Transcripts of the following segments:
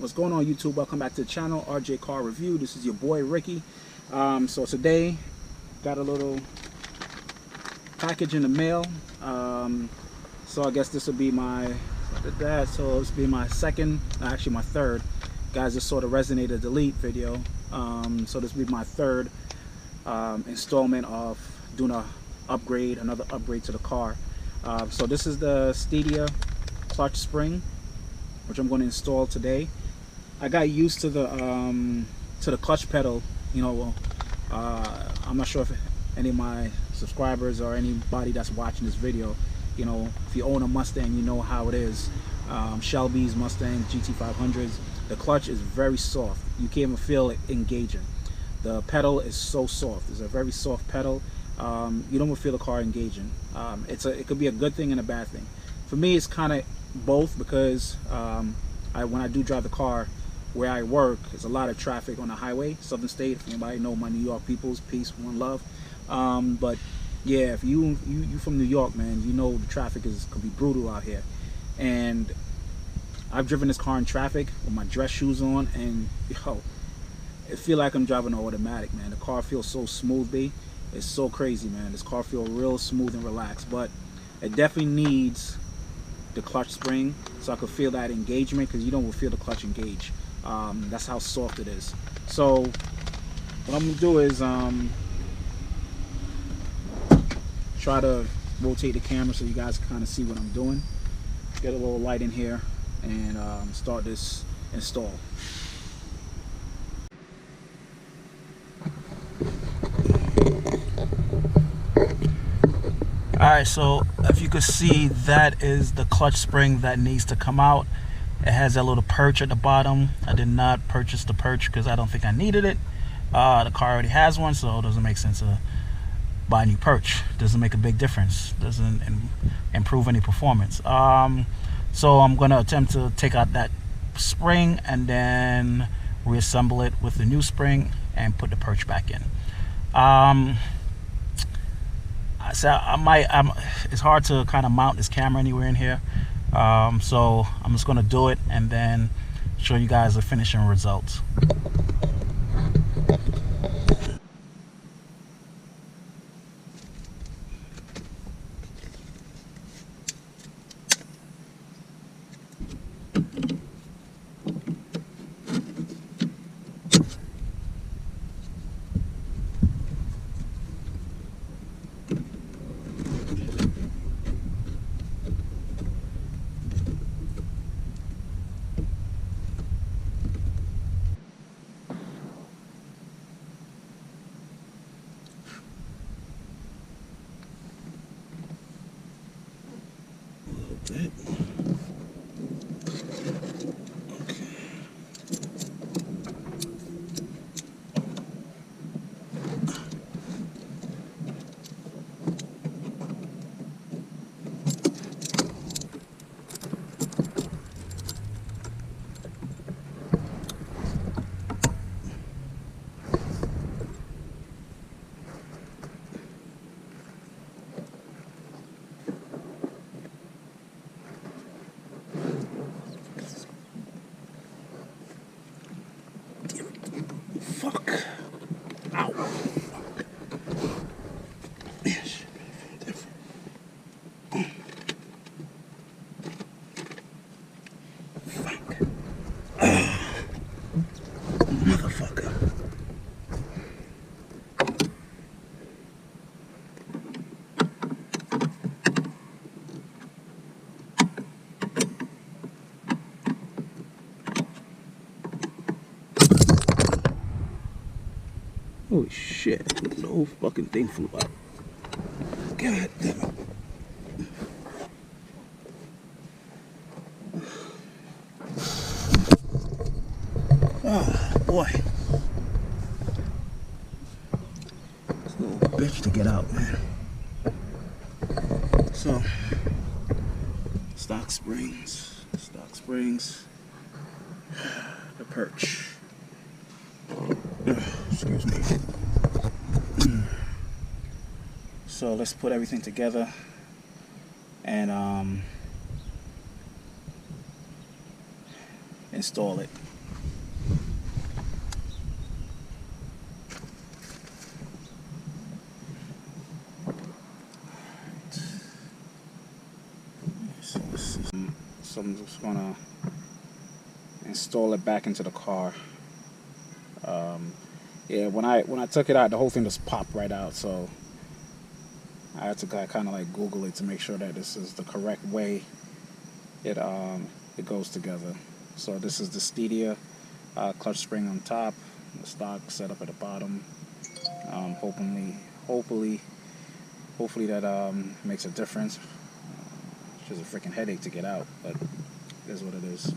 What's going on, YouTube? Welcome back to the channel, RJ Car Review. This is your boy Ricky. So today got a little package in the mail. So I guess this will be my second, actually my third. Guys, this sort of resonated delete video. So this will be my third installment of doing another upgrade to the car. So this is the Steeda clutch spring, which I'm going to install today. I got used to the clutch pedal. You know, I'm not sure if any of my subscribers or anybody that's watching this video, you know, if you own a Mustang, you know how it is. Shelby's Mustang GT500s, the clutch is very soft. You can't even feel it engaging. The pedal is so soft. It's a very soft pedal. You don't even feel the car engaging. It could be a good thing and a bad thing. For me, it's kind of both, because when I do drive the car where I work, there's a lot of traffic on the highway, Southern State. If anybody know my New York peoples, peace, one love. But yeah, if you from New York, man, you know the traffic could be brutal out here. And I've driven this car in traffic with my dress shoes on, and yo, it feel like I'm driving an automatic, man. The car feels so smooth, B. It's so crazy, man. This car feels real smooth and relaxed, but it definitely needs the clutch spring so I could feel that engagement, because you don't feel the clutch engage. That's how soft it is. So what I'm gonna do is try to rotate the camera so you guys can kind of see what I'm doing. Get a little light in here and start this install. Alright, so if you could see, that is the clutch spring that needs to come out. It has that little perch at the bottom. I did not purchase the perch because I don't think I needed it. The car already has one, so it doesn't make sense to buy a new perch. Doesn't make a big difference. Doesn't improve any performance. So I'm going to attempt to take out that spring and then reassemble it with the new spring and put the perch back in. So it's hard to kind of mount this camera anywhere in here. So I'm just going to do it and then show you guys the finishing results. Okay. Fuck. Ow. Yes. Fuck. Motherfucker. Holy shit, the whole fucking thing flew out. God damn it. Oh boy. This little bitch to get out, man. So, stock springs, the perch. Excuse me. So let's put everything together and install it. So I'm just gonna install it back into the car. Yeah, when I took it out, the whole thing just popped right out, so I had to kind of like Google it to make sure that this is the correct way it goes together. So this is the Steeda clutch spring on top, the stock setup at the bottom. Hopefully that makes a difference. It's just a freaking headache to get out, but it is what it is.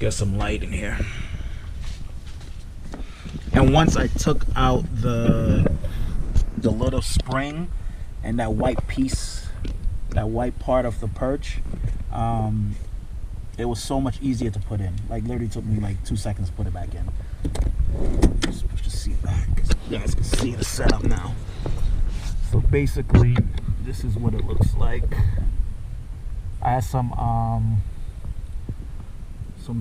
Get some light in here. And once I took out the little spring and that white piece, that white part of the perch, it was so much easier to put in. Like literally took me like 2 seconds to put it back in. Just push the seat back. You guys can see the setup now. So basically, this is what it looks like. I had some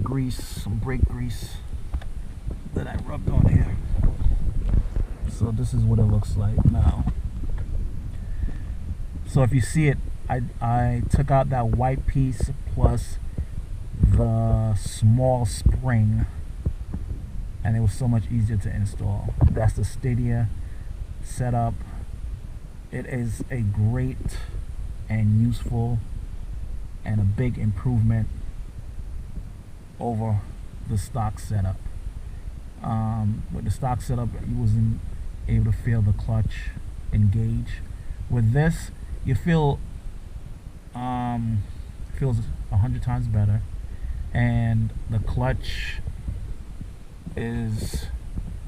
grease, some brake grease that I rubbed on here. So this is what it looks like now. So if you see it, I took out that white piece plus the small spring, and it was so much easier to install. That's the Steeda setup. It is a great and useful and a big improvement over the stock setup. With the stock setup, you wasn't able to feel the clutch engage. With this, you feel feels 100 times better, and the clutch is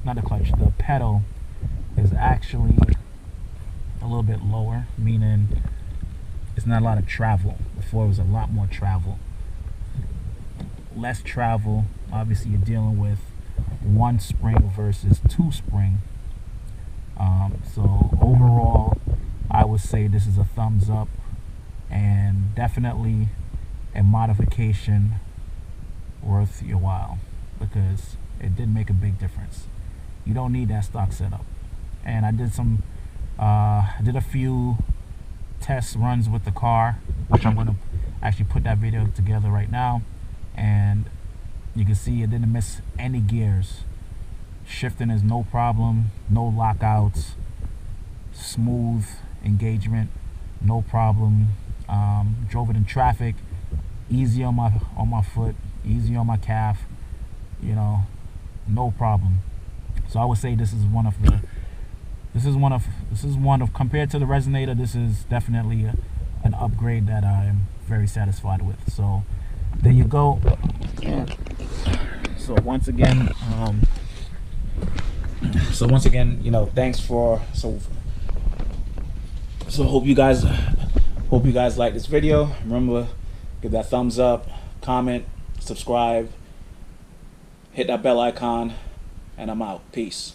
not the clutch. The pedal is actually a little bit lower, meaning it's not a lot of travel. Before it was a lot more travel. Less travel. Obviously you're dealing with one spring versus two spring. So overall I would say this is a thumbs up, and definitely a modification worth your while, because it did make a big difference. You don't need that stock setup. And I did a few test runs with the car, which I'm going to actually put that video together right now. And you can see it didn't miss any gears. Shifting is no problem, no lockouts, smooth engagement, no problem. Drove it in traffic, easy on my foot, easy on my calf, you know, no problem. So I would say this is one of compared to the Resonator, this is definitely an upgrade that I'm very satisfied with. So there you go. So once again, you know, thanks for so hope you guys like this video. Remember, give that thumbs up, comment, subscribe, hit that bell icon, and I'm out. Peace.